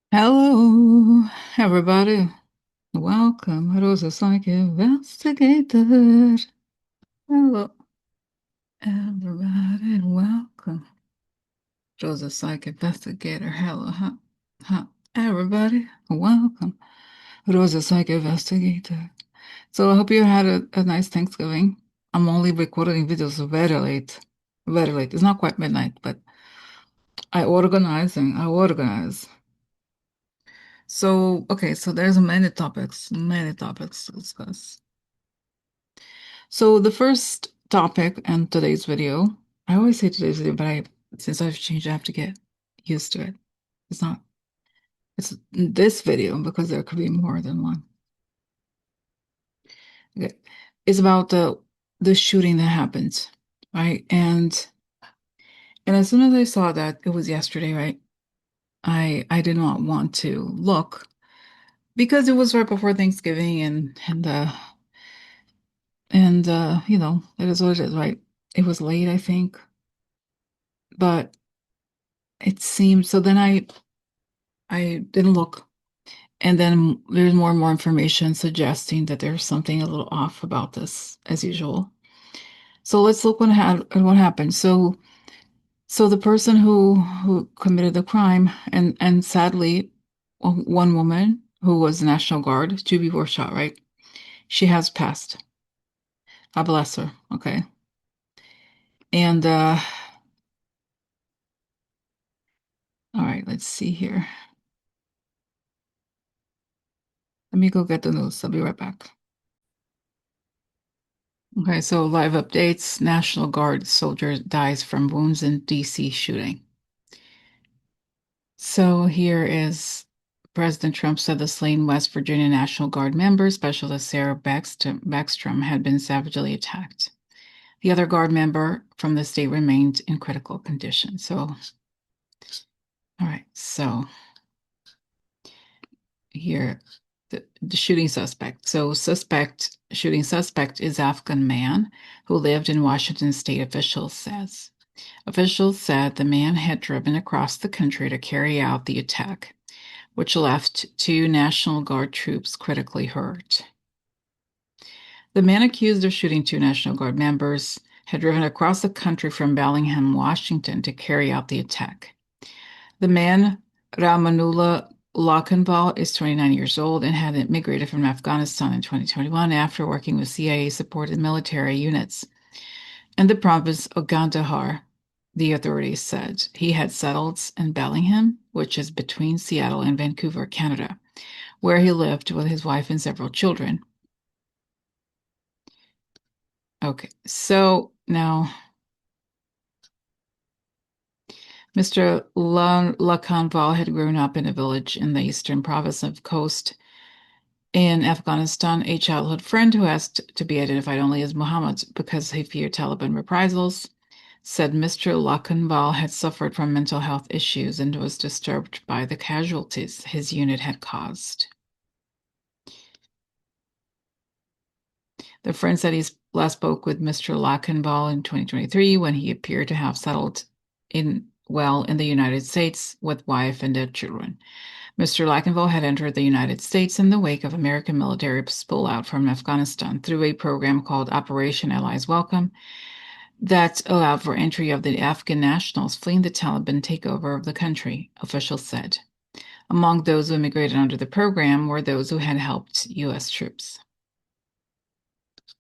Hello, everybody. Welcome. It was a psych investigator. Hello, everybody. Welcome. It was a psych investigator. Hello, everybody. Welcome. It was a psych investigator. So I hope you had a nice Thanksgiving. I'm only recording videos very late. Very late. It's not quite midnight, but I organize. So, okay, so there's many topics to discuss. So the first topic in today's video, I always say today's video, but since I've changed, I have to get used to it. It's not, it's this video because there could be more than one. Okay. It's about the shooting that happened, right? And as soon as I saw that it was yesterday, right? I did not want to look because it was right before Thanksgiving and you know, it is what it is, right? It was late, I think, but it seemed so then I didn't look. And then there's more and more information suggesting that there's something a little off about this, as usual. So let's look at what happened. So the person who committed the crime, and sadly, one woman who was National Guard, two people were shot, right? She has passed. God bless her. Okay. And all right, let's see here. Let me go get the news. I'll be right back. Okay, so live updates. National Guard soldier dies from wounds in DC shooting. So here is President Trump said the slain West Virginia National Guard member, Specialist Sarah Backstrom, had been savagely attacked. The other Guard member from the state remained in critical condition. So, all right, so here, the shooting suspect. So, shooting suspect is Afghan man who lived in Washington state, officials says. Officials said the man had driven across the country to carry out the attack, which left two National Guard troops critically hurt. The man accused of shooting two National Guard members had driven across the country from Bellingham, Washington, to carry out the attack. The man, Ramanullah Lakhanval, is 29 years old and had immigrated from Afghanistan in 2021 after working with CIA-supported military units in the province of Kandahar. The authorities said he had settled in Bellingham, which is between Seattle and Vancouver, Canada, where he lived with his wife and several children. Okay, so now Mr. Lakhanval had grown up in a village in the eastern province of Khost in Afghanistan. A childhood friend who asked to be identified only as Muhammad because he feared Taliban reprisals said Mr. Lakhanval had suffered from mental health issues and was disturbed by the casualties his unit had caused. The friend said he last spoke with Mr. Lakhanval in 2023 when he appeared to have settled in the United States with wife and their children. Mr. Lakhanval had entered the United States in the wake of American military pullout from Afghanistan through a program called Operation Allies Welcome that allowed for entry of the Afghan nationals fleeing the Taliban takeover of the country, officials said. Among those who immigrated under the program were those who had helped U.S. troops.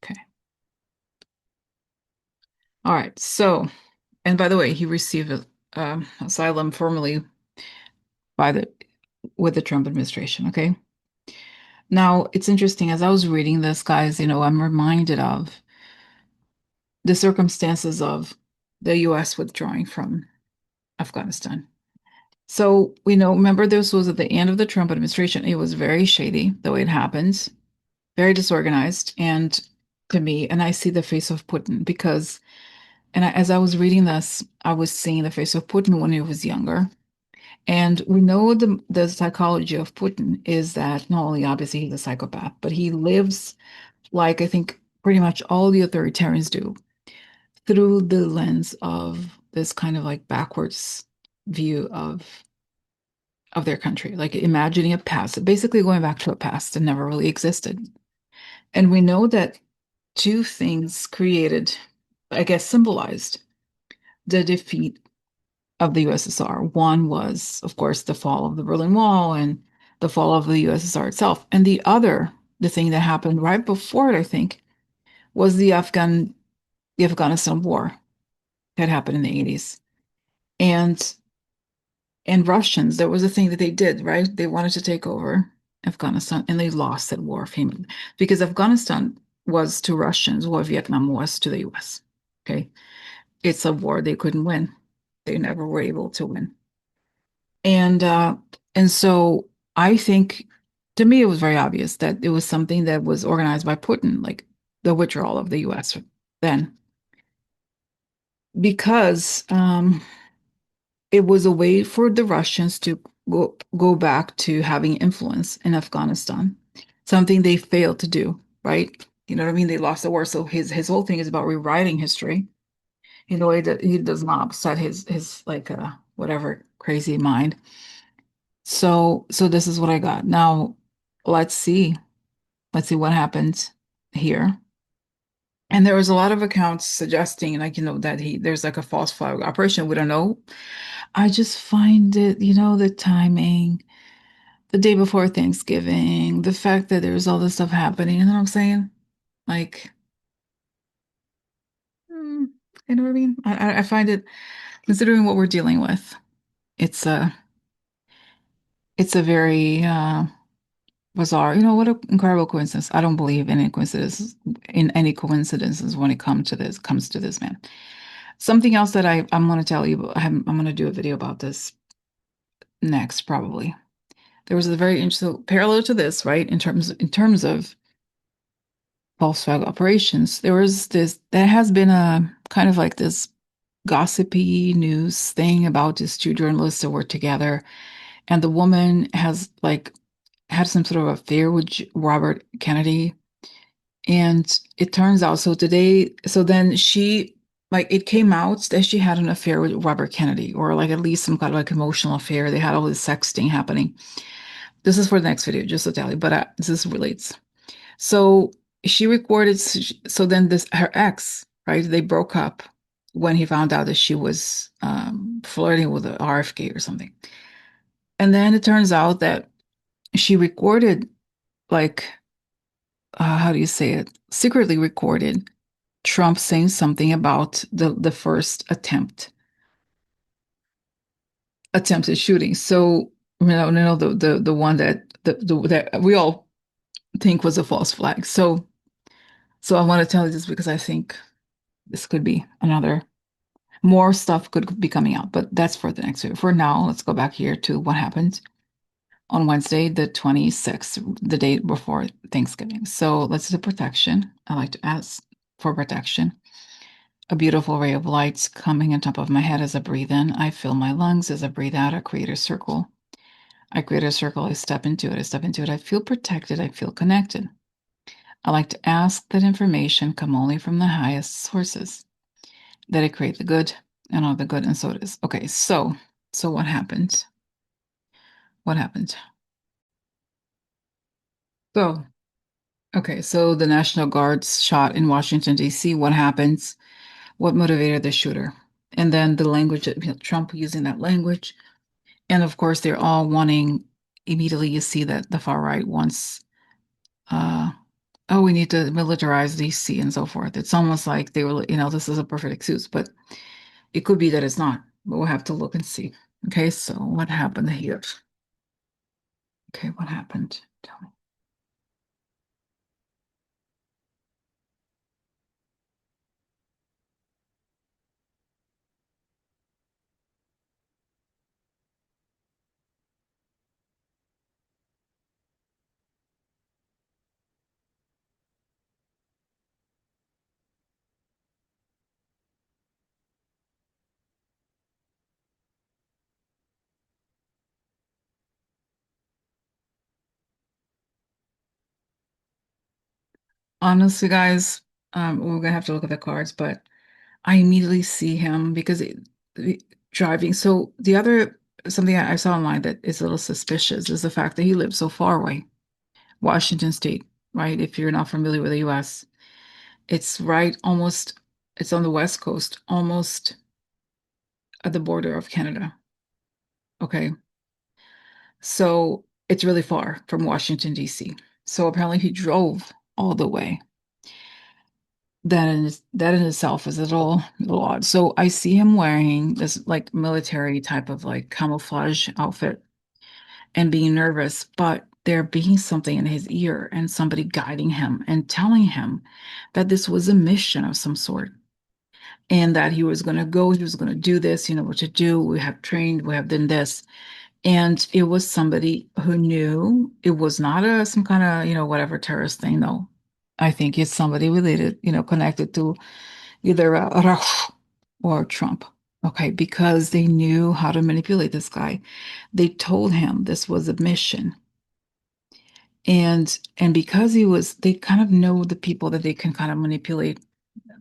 Okay. All right. So, and by the way, he received asylum formally with the Trump administration. Okay. Now, it's interesting. As I was reading this, guys, I'm reminded of the circumstances of the U.S. withdrawing from Afghanistan. So, remember this was at the end of the Trump administration. It was very shady the way it happened, very disorganized. And to me, and I see the face of Putin because, as I was reading this, I was seeing the face of Putin when he was younger. And we know the psychology of Putin is that not only obviously he's a psychopath, but he lives like I think pretty much all the authoritarians do through the lens of this kind of like backwards view of of their country, like imagining a past, basically going back to a past that never really existed. And we know that two things created, I guess, symbolized the defeat of the USSR. One was, of course, the fall of the Berlin Wall and the fall of the USSR itself. And the other, the thing that happened right before it, I think, was the Afghanistan war that happened in the 80s. And and Russians, that was a thing that they did, right? They wanted to take over Afghanistan and they lost that war famously because Afghanistan was to Russians what Vietnam was to the US. Okay. It's a war they couldn't win. They never were able to win. And and so I think to me it was very obvious that it was something that was organized by Putin, like the withdrawal of the US then. Because it was a way for the Russians to go back to having influence in Afghanistan, something they failed to do, right? You know what I mean? They lost the war, so his whole thing is about rewriting history in a way that he does not upset his like whatever crazy mind. So this is what I got. Now let's see. Let's see what happens here. And there was a lot of accounts suggesting, like, that there's like a false flag operation. We don't know. I just find it, the timing, the day before Thanksgiving, the fact that there's all this stuff happening. You know what I'm saying? Like, hmm, you know what I mean? I find it, considering what we're dealing with, it's a it's a very bizarre. What an incredible coincidence. I don't believe in any coincidences when it comes to this man. Something else that I'm going to tell you. I'm going to do a video about this next, probably. There was a very interesting parallel to this, right? In terms of false flag operations, there has been a kind of like this gossipy news thing about these two journalists that were together, and the woman has like had some sort of affair with Robert Kennedy, and it turns out so then she like it came out that she had an affair with Robert Kennedy, or like at least some kind of like emotional affair. They had all this sexting happening. This is for the next video, just to tell you, but this relates. So she recorded. So then her ex, right? They broke up when he found out that she was flirting with the RFK or something. And then it turns out that she recorded, like, how do you say it? Secretly recorded Trump saying something about the first attempted shooting. So the one that we all think was a false flag. So I want to tell you this because I think this could be another more stuff could be coming out, but that's for the next video. For now, let's go back here to what happened on Wednesday, the 26th, the day before Thanksgiving. So let's do protection. I like to ask for protection. A beautiful ray of light coming on top of my head as I breathe in. I fill my lungs as I breathe out. I create a circle. I create a circle. I step into it. I step into it. I feel protected. I feel connected. I like to ask that information come only from the highest sources, that I create the good and all the good, and so it is. Okay, so what happened? What happened? So, okay, so the National Guard's shot in Washington, DC. What happens? What motivated the shooter? And then the language, Trump using that language. And of course, they're all wanting, immediately you see that the far right wants, uh, oh, we need to militarize DC and so forth. It's almost like they were, this is a perfect excuse, but it could be that it's not, but we'll have to look and see. Okay, so what happened here? Okay, what happened? Tell me. Honestly, guys, we're gonna have to look at the cards, but I immediately see him because driving. So the other something I saw online that is a little suspicious is the fact that he lives so far away. Washington State, right? If you're not familiar with the US, it's right almost, it's on the West Coast, almost at the border of Canada. Okay. So it's really far from Washington, DC. So apparently he drove all the way. That in itself is a little odd. So I see him wearing this like military type of like camouflage outfit and being nervous, but there being something in his ear and somebody guiding him and telling him that this was a mission of some sort and that he was going to go, he was going to do this, you know what to do. We have trained, we have done this. And it was somebody who knew it was not some kind of, whatever terrorist thing. No, I think it's somebody related, connected to either Rauch or Trump. Okay, because they knew how to manipulate this guy. They told him this was a mission. And because they kind of know the people that they can kind of manipulate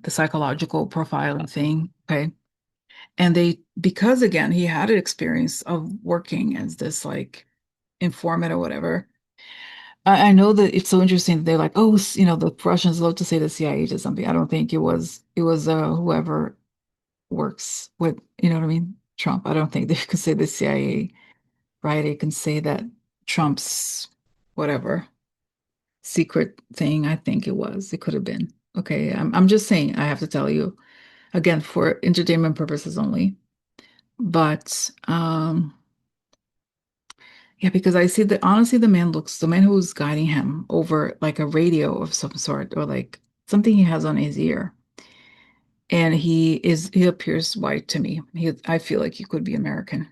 the psychological profiling thing. Okay. And because again, he had an experience of working as this like informant or whatever. I know that it's so interesting that they're like, oh, the Russians love to say the CIA did something. I don't think it was whoever works with, you know what I mean? Trump. I don't think they could say the CIA, right? They can say that Trump's whatever secret thing. I think it was. It could have been. Okay. I'm just saying, I have to tell you again for entertainment purposes only. But yeah, because I see that honestly, the man who's guiding him over like a radio of some sort or like something he has on his ear. And he appears white to me. I feel like he could be American.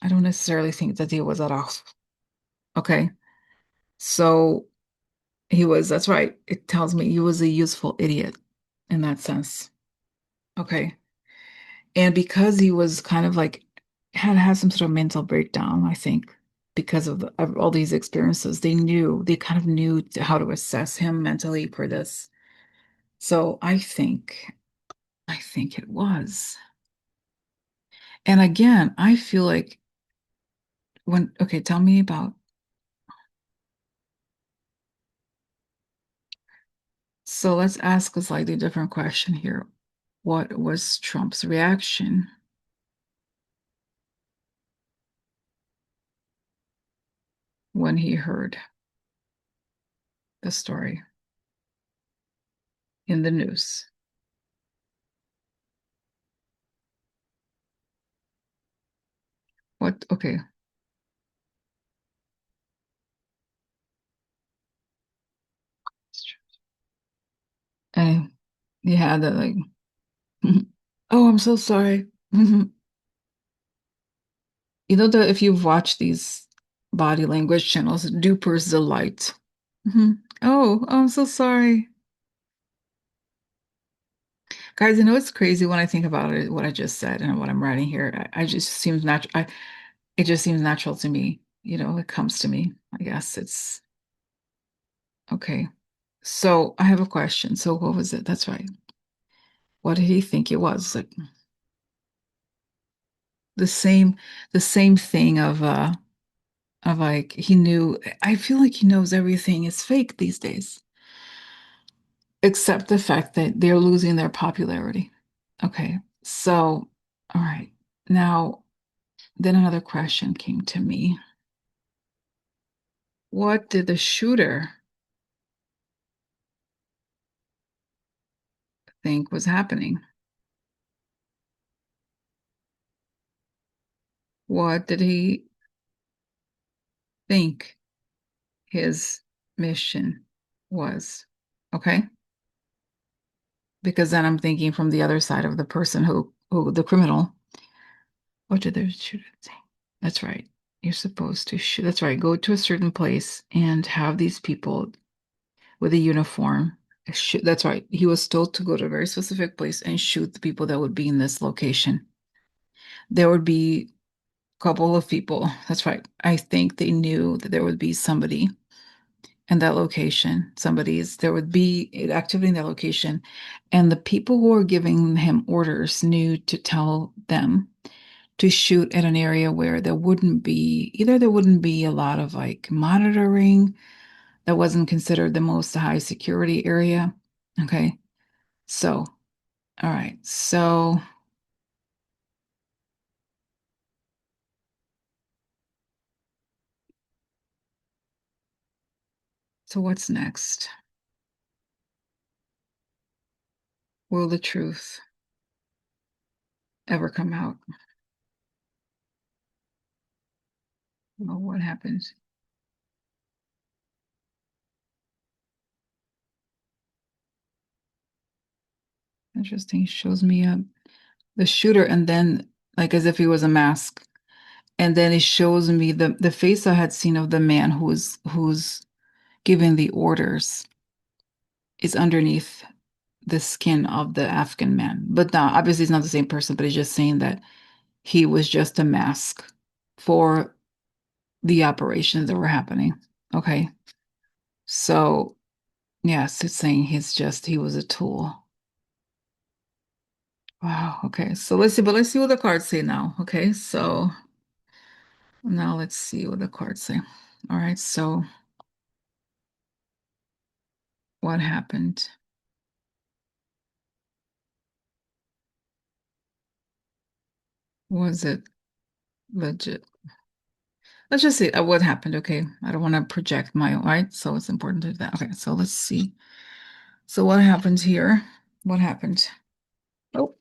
I don't necessarily think that he was at all. Okay. So that's right. It tells me he was a useful idiot in that sense. Okay. And because he was kind of like had some sort of mental breakdown, I think, because of all these experiences, they kind of knew how to assess him mentally for this. So I think it was. And again, I feel like okay, tell me about, so let's ask a slightly different question here. What was Trump's reaction when he heard the story in the news? What, okay. And he had that like, oh, I'm so sorry. You know that if you've watched these body language channels, Duper's Delight. Oh, I'm so sorry. Guys, I know it's crazy when I think about it, what I just said and what I'm writing here. I just seems natural. It just seems natural to me. It comes to me. I guess it's okay. So I have a question. So what was it? That's right. What did he think it was? Like the same, the same thing of like he knew. I feel like he knows everything is fake these days, except the fact that they're losing their popularity. Okay. So, all right. Now, then another question came to me. What did the shooter think was happening? What did he think his mission was? Okay. Because then I'm thinking from the other side of the person who the criminal. What did the shooter think? That's right. You're supposed to shoot. That's right. Go to a certain place and have these people with a uniform. Shoot. That's right. He was told to go to a very specific place and shoot the people that would be in this location. There would be a couple of people. That's right. I think they knew that there would be somebody in that location. There would be activity in that location. And the people who were giving him orders knew to tell them to shoot at an area where there wouldn't be either there wouldn't be a lot of like monitoring, that wasn't considered the most high security area. Okay. So, all right. So what's next? Will the truth ever come out? Well, what happened? Interesting. Shows me the shooter and then like as if he was a mask. And then it shows me the face I had seen of the man who's giving the orders is underneath the skin of the African man. But now obviously it's not the same person, but it's just saying that he was just a mask for the operations that were happening. Okay. So yes, it's saying he was a tool. Wow. Okay. So let's see what the cards say now. Okay. So now let's see what the cards say. All right. So what happened? Was it legit? Let's just see what happened. Okay. I don't want to project my, right? So it's important to do that. Okay. So let's see. So what happened here? What happened? Oh,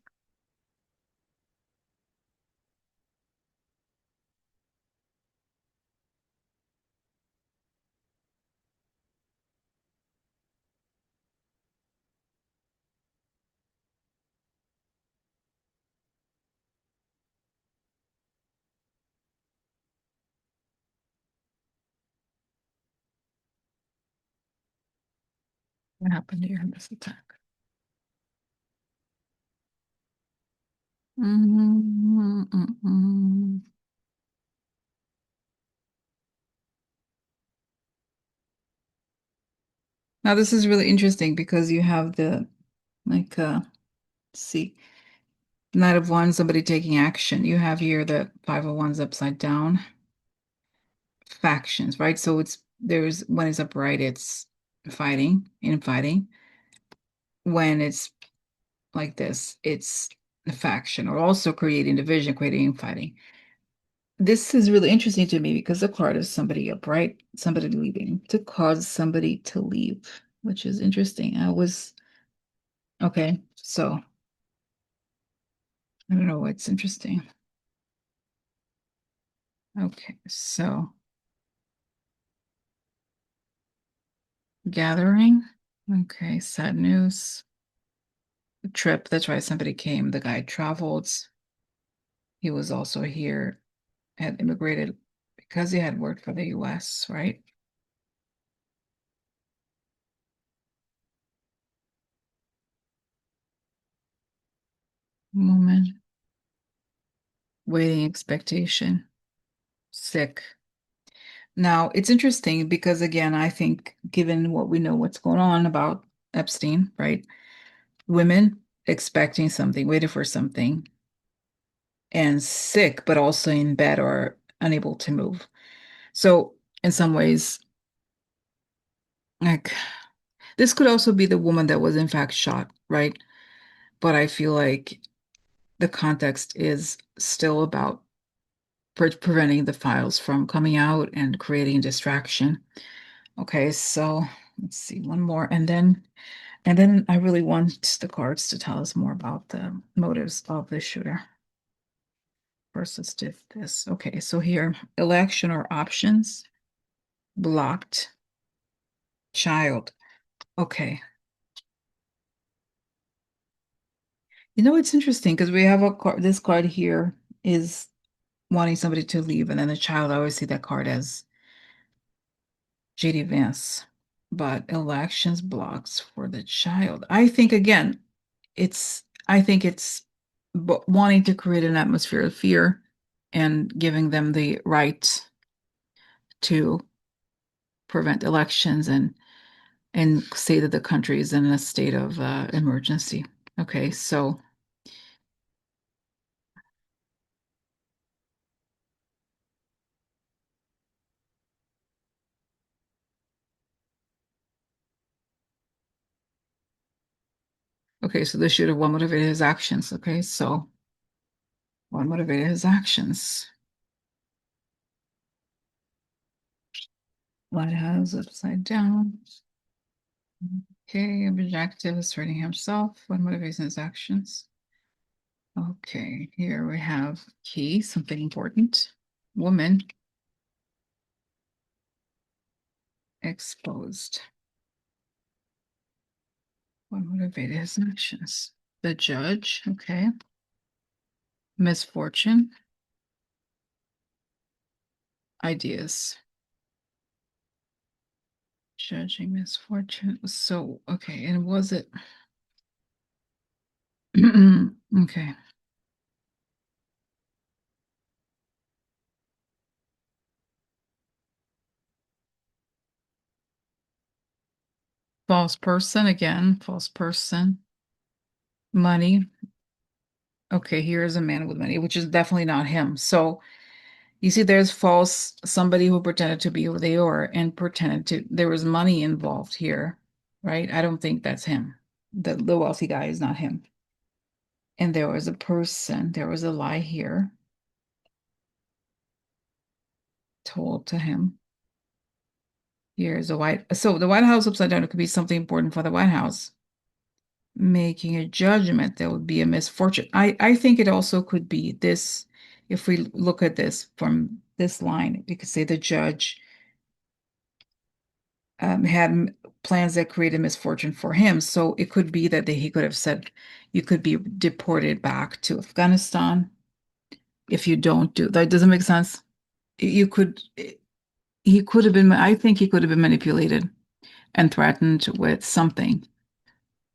what happened here in this attack? Mm, mm, mm. Now this is really interesting because you have the like let's see, Knight of Wands, somebody taking action. You have here the Five of Wands upside down, factions, right? So it's there's when it's upright, it's fighting. When it's like this, it's a faction or also creating division, creating fighting. This is really interesting to me because the card is somebody upright, somebody leaving, to cause somebody to leave, which is interesting. I was okay, so I don't know what's interesting. Okay, so gathering. Okay, sad news. Trip. That's why somebody came. The guy traveled. He was also here, had immigrated because he had worked for the US, right? Moment. Waiting expectation. Sick. Now, it's interesting because, again, I think given what we know what's going on about Epstein, right? Women expecting something, waiting for something, and sick, but also in bed or unable to move. So, in some ways, like this could also be the woman that was in fact shot, right? But I feel like the context is still about preventing the files from coming out and creating distraction. Okay, so let's see one more, and then I really want the cards to tell us more about the motives of the shooter. First, let's do this. Okay, so here, election or options, blocked, child. Okay. You know, it's interesting because we have a card, this card here is wanting somebody to leave, and then the child, I always see that card as JD Vance, but elections blocks for the child. I think again, I think it's wanting to create an atmosphere of fear and giving them the right to prevent elections and say that the country is in a state of emergency. Okay, so Okay, so the shooter, what motivated his actions? Okay, so what motivated his actions? Lighthouse upside down. Okay, objective is hurting himself. What motivates his actions? Okay, here we have key, something important. Woman exposed. What motivated his actions? The judge, okay. Misfortune, ideas. Judging misfortune. So, okay, and was it okay. False person again, false person. Money. Okay, here is a man with money, which is definitely not him. So you see, there's false somebody who pretended to be who they were and pretended to there was money involved here, right? I don't think that's him. The wealthy guy is not him. And there was a person, there was a lie here told to him. Here's a white. So the White House upside down, it could be something important for the White House. Making a judgment, that would be a misfortune. I think it also could be this, if we look at this from this line, we could say the judge had plans that created misfortune for him. So it could be that he could have said, you could be deported back to Afghanistan if you don't do that. Doesn't make sense. You could, he could have been, I think he could have been manipulated and threatened with something.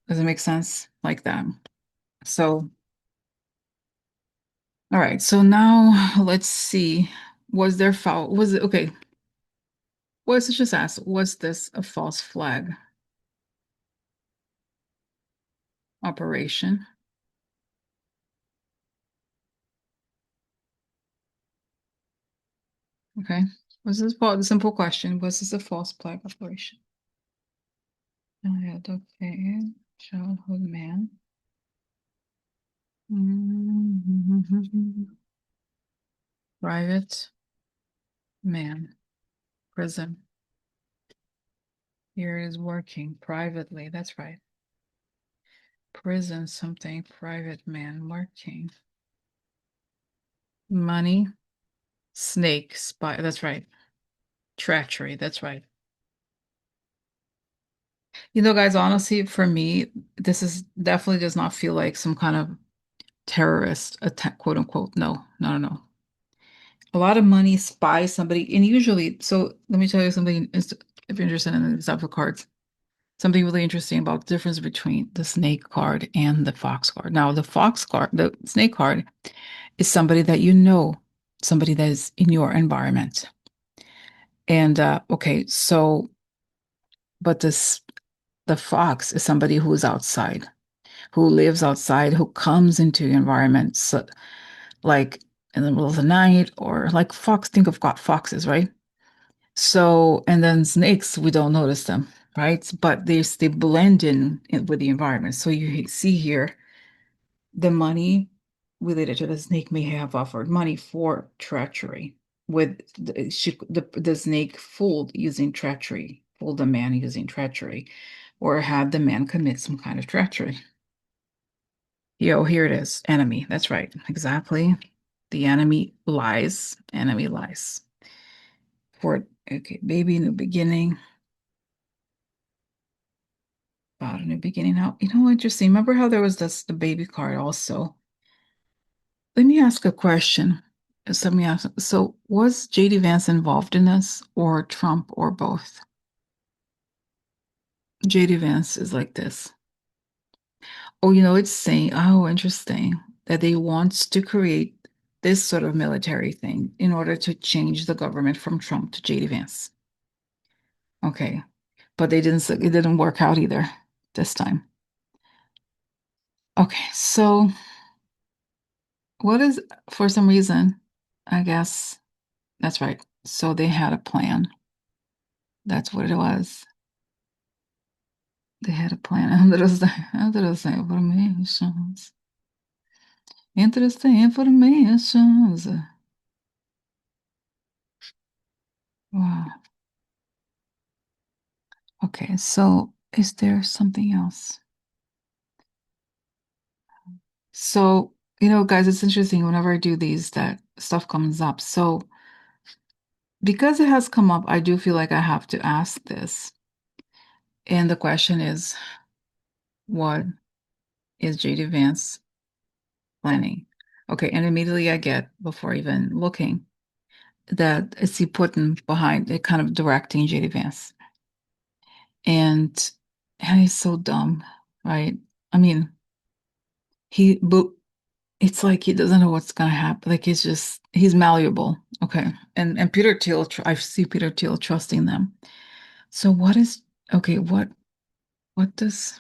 Does it make sense? Like that. So, all right. So now let's see. Was there foul? Was it okay? Let's just ask, was this a false flag operation? Okay. Was this a simple question? Was this a false flag operation? Child, okay. Childhood man. Private man. Prison. Here is working privately. That's right. Prison something. Private man working. Money. Snake. Spy. That's right. Treachery. That's right. You know, guys, honestly, for me, this is definitely does not feel like some kind of terrorist attack, quote unquote. No, no, no, no. A lot of money, spy somebody, and usually, so let me tell you something, if you're interested in these type of cards, something really interesting about the difference between the snake card and the fox card. Now, the fox card, the snake card, is somebody that you know, somebody that is in your environment. And okay, so, but the fox is somebody who is outside, who lives outside, who comes into your environment, so, like in the middle of the night, or like fox, think of foxes, right? So, and then snakes, we don't notice them, right? But they blend in with the environment. So you see here the money related to the snake may have offered money for treachery. With the snake fooled using treachery, fooled the man using treachery, or had the man commit some kind of treachery. Yo, here it is. Enemy. That's right. Exactly. The enemy lies. Enemy lies. For okay, baby, new beginning. About a new beginning. How interesting. Remember how there was the baby card also? Let me ask a question. Let me ask. So was JD Vance involved in this, or Trump, or both? JD Vance is like this. Oh, it's saying, oh, interesting, that they want to create this sort of military thing in order to change the government from Trump to JD Vance. Okay. But it didn't work out either this time. Okay, so what is for some reason, I guess that's right. So they had a plan. That's what it was. They had a plan. Interesting informations. Interesting informations. Wow. Okay, so is there something else? So, guys, it's interesting whenever I do these that stuff comes up. So, because it has come up, I do feel like I have to ask this. And the question is, what is JD Vance planning? Okay, and immediately I get, before even looking, that is he putting behind it, kind of directing JD Vance. And he's so dumb, right? I mean, but it's like he doesn't know what's gonna happen. Like he's malleable. Okay. And Peter Thiel, I see Peter Thiel trusting them. So what is okay, what does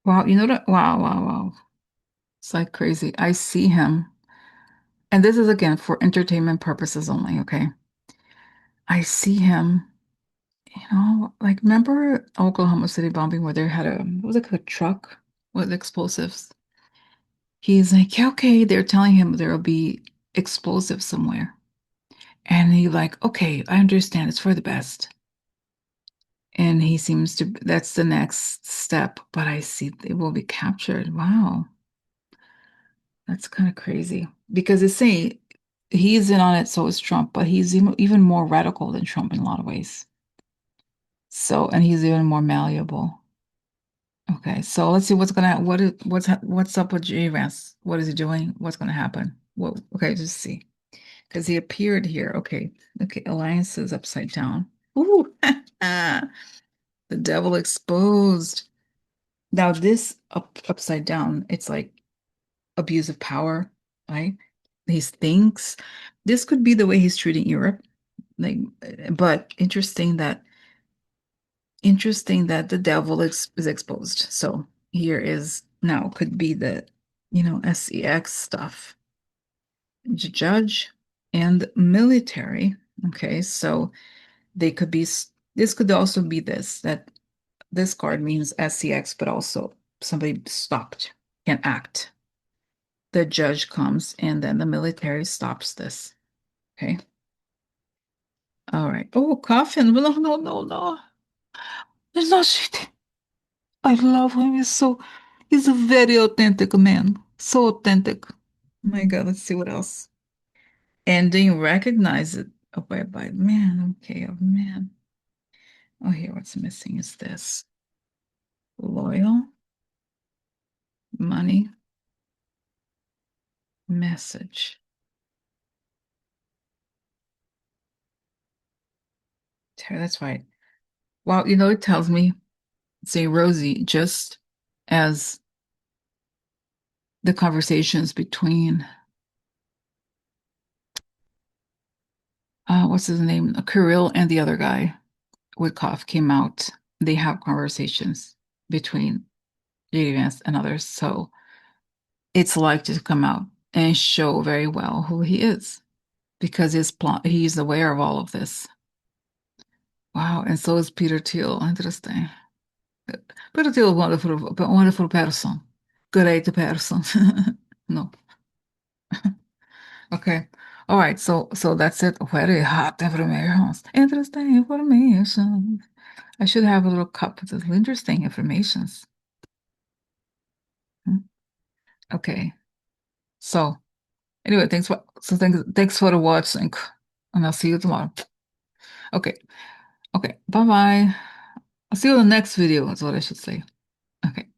wow, you know that wow. It's like crazy. I see him. And this is again for entertainment purposes only, okay? I see him, like remember Oklahoma City bombing where they had what was it, a truck with explosives? He's like, yeah, okay, they're telling him there'll be explosives somewhere. And he like, okay, I understand, it's for the best. And he seems to, that's the next step, but I see it will be captured. Wow, that's kind of crazy. Because it's saying he's in on it, so is Trump, but he's even more radical than Trump in a lot of ways. So, and he's even more malleable. Okay, so let's see what's up with J Vance. What is he doing? What's gonna happen? What okay, just see. Because he appeared here. Okay. Okay, alliances upside down. Ooh, the devil exposed. Now this upside down, it's like abuse of power, right? He thinks this could be the way he's treating Europe. Like, but interesting that the devil is exposed. So here is now could be the sex stuff. Judge and military. Okay, so they could be this could also be that this card means SCX, but also somebody stopped, can act. The judge comes and then the military stops this. Okay. All right. Oh, coffin. No. There's no shit. I love him. He's a very authentic man. So authentic. Oh my God, let's see what else. And then you recognize it. Oh, by man. Okay, oh man. Oh, here, what's missing is this. Loyal, money, message. That's right. Well, it tells me, say Rosie, just as the conversations between what's his name? Kirill and the other guy, Witkoff came out. They have conversations between JD Vance and others. So it's like to come out and show very well who he is because he's aware of all of this. Wow, and so is Peter Thiel. Interesting. Peter Thiel, wonderful person. Great person. No. Okay. All right. So that's it. Very hot information. Interesting information. I should have a little cup with interesting informations. Hmm. Okay. So anyway, thanks for the watching, and I'll see you tomorrow. Okay. Okay. Bye bye. I'll see you in the next video. That's what I should say. Okay.